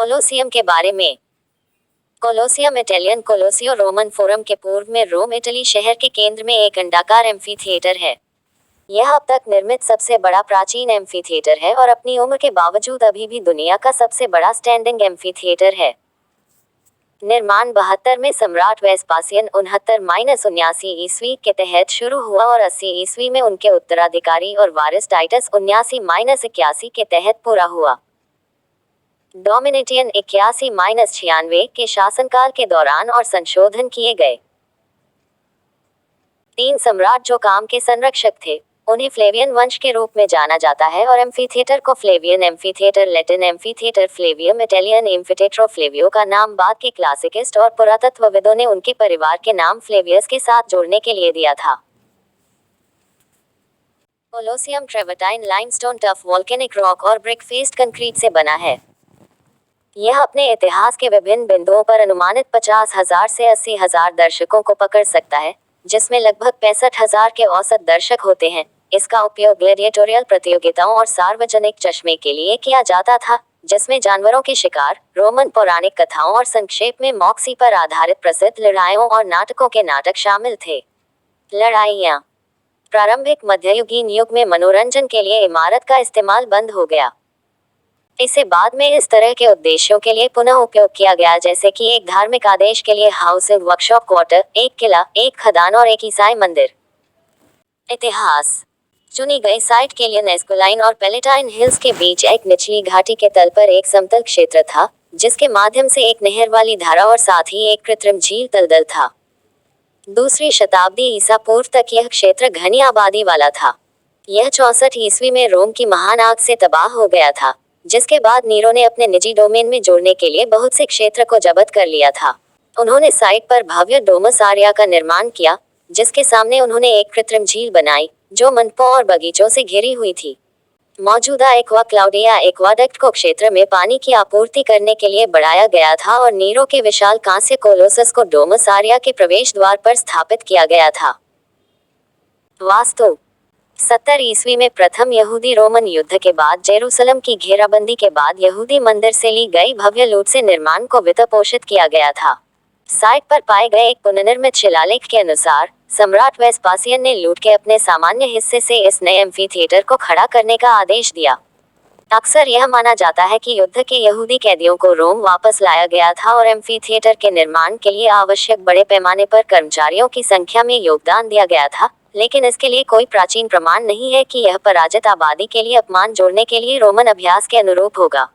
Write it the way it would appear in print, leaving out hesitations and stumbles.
Colosseum के बारे में। कोलोसियम इटालियन कोलोसियो रोमन फोरम के पूर्व में रोम इटली शहर के केंद्र में एक अंडाकार एम्फीथिएटर है। यह अब तक निर्मित सबसे बड़ा प्राचीन एम्फीथिएटर है और अपनी उम्र के बावजूद अभी भी दुनिया का सबसे बड़ा स्टैंडिंग एम्फीथिएटर है। निर्माण 72 में सम्राट वेस्पासियन 69-79 ईस्वी के तहत शुरू हुआ और 80 ईस्वी में उनके उत्तराधिकारी और वारिस टाइटस 79-81 के तहत पूरा हुआ। डोमिनिटियन 81-96 के शासनकाल के दौरान और संशोधन किए गए। 3 सम्राट जो काम के संरक्षक थे, उन्हें फ्लेवियन वंश के रूप में जाना जाता है और एम्फीथिएटर को Flavian amphitheatre, Latin amphitheatre Flavium, Italian amphitheatro Flavio का नाम बाद के क्लासिकिस्ट और पुरातत्वविदों ने उनके परिवार के नाम फ्लेवियस के साथ जोड़ने के लिए दिया था। Colosseum travertine limestone, tuff volcanic rock और ब्रिक फेस्ड कंक्रीट से बना है। यह अपने इतिहास के विभिन्न बिंदुओं पर अनुमानित 50,000 से 80,000 दर्शकों को पकड़ सकता है, जिसमें लगभग 65,000 के औसत दर्शक होते हैं। इसका उपयोग ग्लैडिएटोरियल प्रतियोगिताओं और सार्वजनिक चश्मे के लिए किया जाता था, जिसमें जानवरों के शिकार, रोमन पौराणिक कथाओं और संक्षेप में मॉक्सी पर आधारित प्रसिद्ध लड़ाइयों और नाटकों के नाटक शामिल थे। लड़ाइयाँ। प्रारंभिक मध्ययुगीन युग में मनोरंजन के लिए इमारत का इस्तेमाल बंद हो गया। इसे बाद में इस तरह के उद्देश्यों के लिए पुनः उपयोग किया गया, जैसे कि एक धार्मिक आदेश के लिए हाउसिंग, वर्कशॉप क्वार्टर, एक किला, एक खदान और एक ईसाई मंदिर। इतिहास। चुनी गई साइट के लिए नेस्कुलाइन और पैलेटाइन हिल्स के बीच एक निचली घाटी के तल पर एक समतल क्षेत्र था, जिसके माध्यम से एक नहर वाली धारा और साथ ही एक कृत्रिम झील दलदल था। 2वीं शताब्दी ईसा पूर्व तक यह क्षेत्र घनी आबादी वाला था। यह 64 ईस्वी में रोम की महान आग से तबाह हो गया था, जिसके बाद नीरो ने अपने निजी डोमेन में जोड़ने के लिए बहुत से क्षेत्र को जब्त कर लिया था। उन्होंने साइट पर भव्य डोमस आरिया का निर्माण किया, जिसके सामने उन्होंने एक कृत्रिम झील बनाई, जो मंडपों और बगीचों से घिरी हुई थी। मौजूदा एक्वा क्लाउडिया एक्वाडक्ट को क्षेत्र में पानी की आपूर्ति करने के लिए बढ़ाया गया था और नीरो के विशाल कांस्य कोलोसस को डोमस आरिया के प्रवेश द्वार पर स्थापित किया गया था। वास्तु। 70 ईस्वी में प्रथम यहूदी रोमन युद्ध के बाद जेरूसलम की घेराबंदी के बाद यहूदी मंदिर से ली गई भव्य लूट से निर्माण को वित्तपोषित किया गया था। साइट पर पाए गए एक पुनर्निर्मित शिलालेख के अनुसार, सम्राट वेस्पासियन ने लूट के अपने सामान्य हिस्से से इस नए एम्फीथिएटर को खड़ा करने का आदेश दिया। अक्सर यह माना जाता है कि युद्ध के यहूदी कैदियों को रोम वापस लाया गया था और एम्फीथिएटर के निर्माण के लिए आवश्यक बड़े पैमाने पर कर्मचारियों की संख्या में योगदान दिया गया था, लेकिन इसके लिए कोई प्राचीन प्रमाण नहीं है कि यह पराजित आबादी के लिए अपमान जोड़ने के लिए रोमन अभ्यास के अनुरूप होगा।